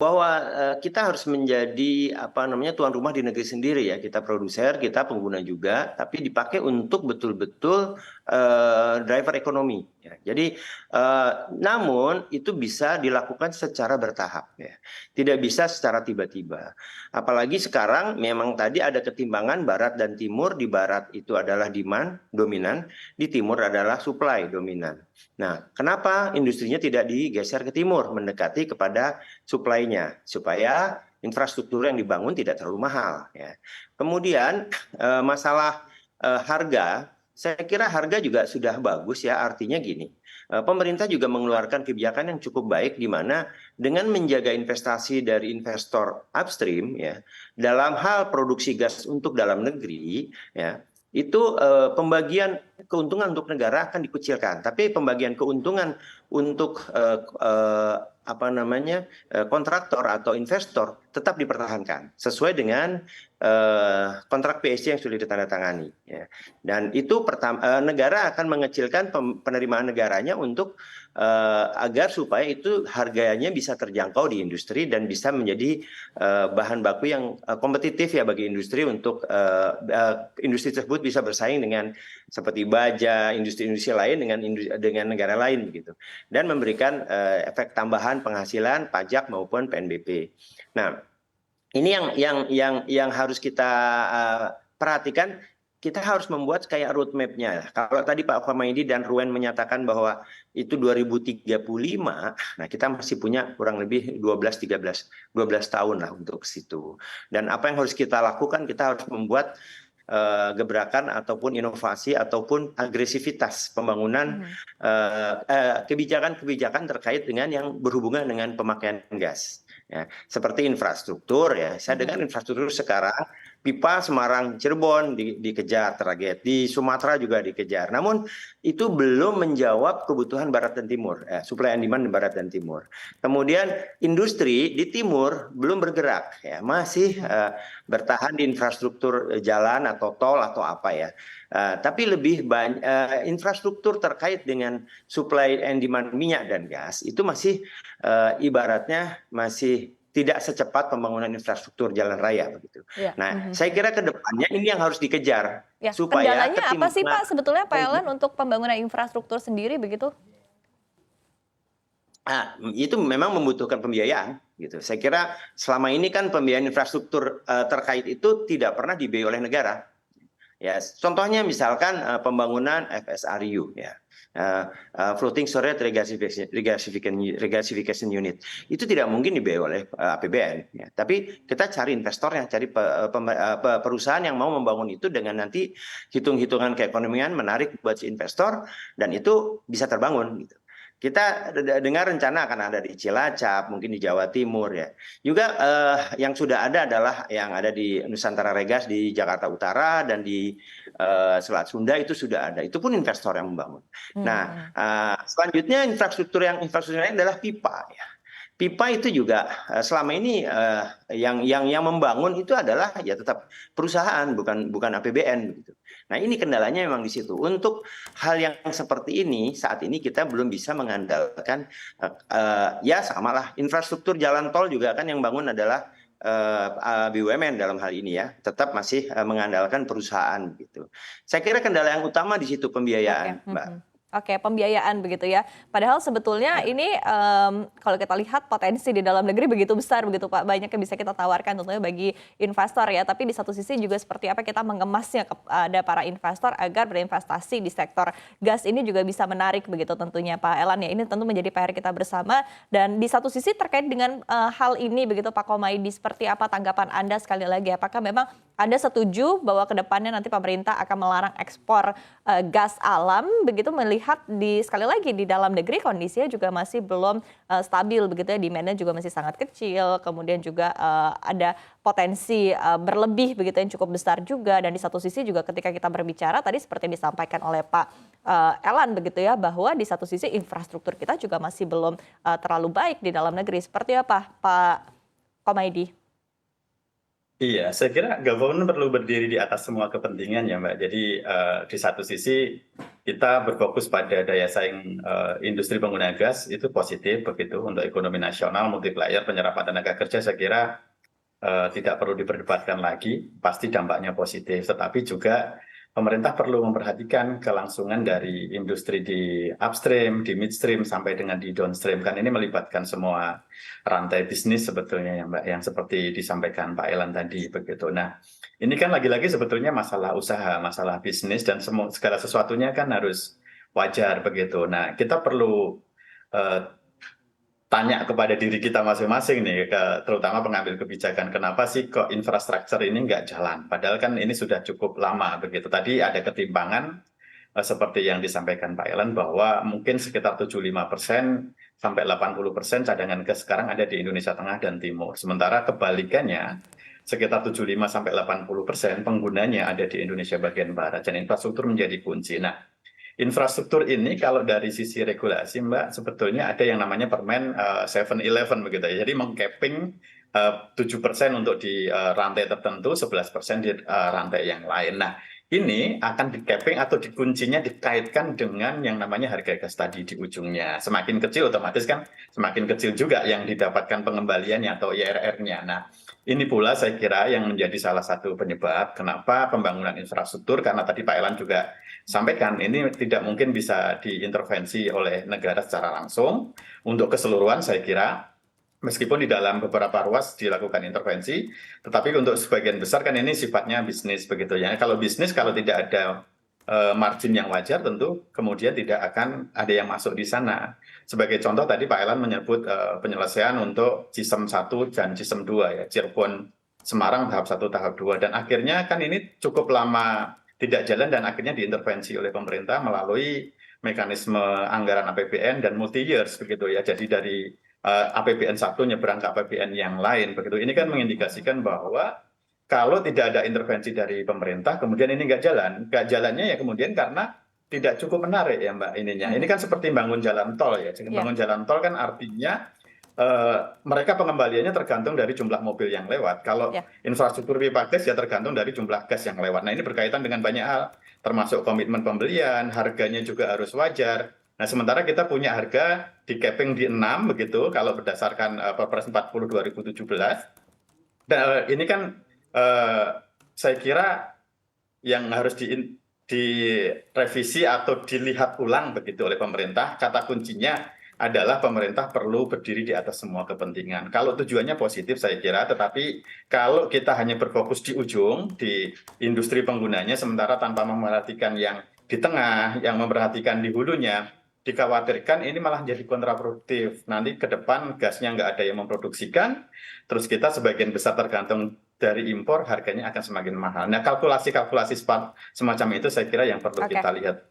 bahwa kita harus menjadi tuan rumah di negeri sendiri ya. Kita produser, kita pengguna juga, tapi dipakai untuk betul-betul driver ekonomi. Ya. Jadi, namun itu bisa dilakukan secara bertahap ya. Tidak bisa secara tiba-tiba. Apalagi sekarang memang tadi ada ketimbangan barat dan timur. Di barat itu adalah demand dominan, di timur adalah supply dominan. Nah, kenapa industrinya tidak digeser ke timur, mendekati kepada supply-nya, supaya infrastruktur yang dibangun tidak terlalu mahal. Ya. Kemudian masalah harga, saya kira harga juga sudah bagus ya, artinya gini, pemerintah juga mengeluarkan kebijakan yang cukup baik di mana dengan menjaga investasi dari investor upstream ya, dalam hal produksi gas untuk dalam negeri ya, itu pembagian keuntungan untuk negara akan dikucilkan, tapi pembagian keuntungan untuk kontraktor atau investor tetap dipertahankan sesuai dengan kontrak PSC yang sudah ditandatangani. Ya. Dan itu negara akan mengecilkan penerimaan negaranya untuk agar supaya itu harganya bisa terjangkau di industri dan bisa menjadi bahan baku yang kompetitif ya bagi industri untuk industri tersebut bisa bersaing dengan seperti baja, industri-industri lain dengan negara lain begitu, dan memberikan efek tambahan penghasilan pajak maupun PNBP. Nah, ini yang harus kita perhatikan. Kita harus membuat kayak roadmap-nya. Kalau tadi Pak Khomeini dan Ruen menyatakan bahwa itu 2035, nah kita masih punya kurang lebih 12 tahun lah untuk situ. Dan apa yang harus kita lakukan, kita harus membuat gebrakan ataupun inovasi ataupun agresivitas pembangunan kebijakan-kebijakan terkait dengan yang berhubungan dengan pemakaian gas. Ya, seperti infrastruktur ya, saya dengar infrastruktur sekarang pipa Semarang Cirebon dikejar target, di Sumatera juga dikejar. Namun itu belum menjawab kebutuhan barat dan timur, supply and demand di barat dan timur. Kemudian industri di timur belum bergerak, ya masih bertahan di infrastruktur jalan atau tol atau apa ya. Tapi lebih banyak infrastruktur terkait dengan supply and demand minyak dan gas itu masih ibaratnya masih tidak secepat pembangunan infrastruktur jalan raya begitu. Ya. Nah, saya kira ke depannya ini yang harus dikejar Ya. supaya Kendalanya apa sih Pak sebetulnya Pak Elan untuk pembangunan infrastruktur sendiri begitu? Itu memang membutuhkan pembiayaan gitu. Saya kira selama ini kan pembiayaan infrastruktur terkait itu tidak pernah dibiayai oleh negara. Ya, contohnya misalkan pembangunan FSRU ya. Floating Storage Regasification Unit itu tidak mungkin dibiayai oleh APBN ya. Tapi kita cari investornya, cari perusahaan yang mau membangun itu dengan nanti hitung-hitungan keekonomian menarik buat si investor dan itu bisa terbangun gitu. Kita dengar rencana akan ada di Cilacap, mungkin di Jawa Timur ya. Juga yang sudah ada adalah yang ada di Nusantara Regas di Jakarta Utara dan di Selat Sunda itu sudah ada. Itu pun investor yang membangun. Nah, selanjutnya infrastruktur lain adalah pipa ya. Pipa itu juga selama ini yang membangun itu adalah ya tetap perusahaan bukan APBN begitu. Nah, ini kendalanya memang di situ. Untuk hal yang seperti ini saat ini kita belum bisa mengandalkan ya samalah infrastruktur jalan tol juga kan yang bangun adalah BUMN dalam hal ini ya, tetap masih mengandalkan perusahaan gitu. Saya kira kendala yang utama di situ pembiayaan, Mbak. Oke, pembiayaan begitu ya. Padahal sebetulnya ini kalau kita lihat potensi di dalam negeri begitu besar begitu Pak. Banyak yang bisa kita tawarkan tentunya bagi investor ya. Tapi di satu sisi juga seperti apa kita mengemasnya kepada para investor agar berinvestasi di sektor gas ini juga bisa menarik begitu tentunya Pak Elan ya. Ini tentu menjadi PR kita bersama. Dan di satu sisi terkait dengan hal ini begitu Pak Khomeini, seperti apa tanggapan Anda sekali lagi? Apakah memang Anda setuju bahwa kedepannya nanti pemerintah akan melarang ekspor gas alam begitu, melihat sekali lagi di dalam negeri kondisinya juga masih belum stabil begitu ya, demand-nya juga masih sangat kecil, kemudian juga ada potensi berlebih begitu yang cukup besar juga, dan di satu sisi juga ketika kita berbicara tadi seperti yang disampaikan oleh Pak Elan begitu ya, bahwa di satu sisi infrastruktur kita juga masih belum terlalu baik di dalam negeri. Seperti apa Pak Khomeini? Iya, saya kira government perlu berdiri di atas semua kepentingan ya Mbak. Jadi di satu sisi kita berfokus pada daya saing industri pengguna gas itu positif begitu untuk ekonomi nasional, multiplier penyerapan tenaga kerja saya kira tidak perlu diperdebatkan lagi, pasti dampaknya positif. Tetapi juga pemerintah perlu memperhatikan kelangsungan dari industri di upstream, di midstream, sampai dengan di downstream. Kan ini melibatkan semua rantai bisnis sebetulnya ya Mbak, yang seperti disampaikan Pak Elan tadi begitu. Nah, ini kan lagi-lagi sebetulnya masalah usaha, masalah bisnis, dan segala sesuatunya kan harus wajar begitu. Nah, kita perlu eh, tanya kepada diri kita masing-masing nih, terutama pengambil kebijakan, kenapa sih kok infrastruktur ini nggak jalan? Padahal kan ini sudah cukup lama begitu. Tadi ada ketimpangan seperti yang disampaikan Pak Elan bahwa mungkin sekitar 75% sampai 80% cadangan gas sekarang ada di Indonesia Tengah dan Timur. Sementara kebalikannya sekitar 75 sampai 80% penggunanya ada di Indonesia bagian barat, dan infrastruktur menjadi kunci. Nah, infrastruktur ini kalau dari sisi regulasi Mbak, sebetulnya ada yang namanya Permen 711 begitu ya. Jadi mengcapping 7% untuk di rantai tertentu, 11% di rantai yang lain. Nah, ini akan di-capping atau dikuncinya dikaitkan dengan yang namanya harga gas tadi di ujungnya. Semakin kecil otomatis kan semakin kecil juga yang didapatkan pengembaliannya atau IRR-nya. Nah, ini pula saya kira yang menjadi salah satu penyebab kenapa pembangunan infrastruktur, karena tadi Pak Elan juga sampaikan ini tidak mungkin bisa diintervensi oleh negara secara langsung. Untuk keseluruhan saya kira meskipun di dalam beberapa ruas dilakukan intervensi, tetapi untuk sebagian besar kan ini sifatnya bisnis begitu ya. Kalau bisnis kalau tidak ada margin yang wajar tentu kemudian tidak akan ada yang masuk di sana. Sebagai contoh tadi Pak Elan menyebut penyelesaian untuk Cisem 1 dan Cisem 2 ya, Cirebon Semarang tahap 1 tahap 2, dan akhirnya kan ini cukup lama tidak jalan dan akhirnya diintervensi oleh pemerintah melalui mekanisme anggaran APBN dan multi years begitu ya. Jadi dari APBN 1 nyebrang ke APBN yang lain begitu. Ini kan mengindikasikan bahwa kalau tidak ada intervensi dari pemerintah, kemudian ini nggak jalan. Nggak jalannya ya kemudian karena tidak cukup menarik ya Mbak ininya. Ini kan seperti bangun jalan tol ya. Jadi bangun jalan tol kan artinya mereka pengembaliannya tergantung dari jumlah mobil yang lewat. Kalau infrastruktur pipa gas ya tergantung dari jumlah gas yang lewat. Nah, ini berkaitan dengan banyak hal, termasuk komitmen pembelian, harganya juga harus wajar. Nah, sementara kita punya harga di capping di 6 begitu kalau berdasarkan Perpres 40 2017. Dan ini kan saya kira yang harus direvisi atau dilihat ulang begitu oleh pemerintah. Kata kuncinya adalah pemerintah perlu berdiri di atas semua kepentingan. Kalau tujuannya positif saya kira, tetapi kalau kita hanya berfokus di ujung, di industri penggunanya, sementara tanpa memperhatikan yang di tengah, yang memperhatikan di hulunya, dikhawatirkan ini malah jadi kontraproduktif. Nanti ke depan gasnya nggak ada yang memproduksikan, terus kita sebagian besar tergantung dari impor, harganya akan semakin mahal. Nah, kalkulasi-kalkulasi semacam itu saya kira yang perlu kita lihat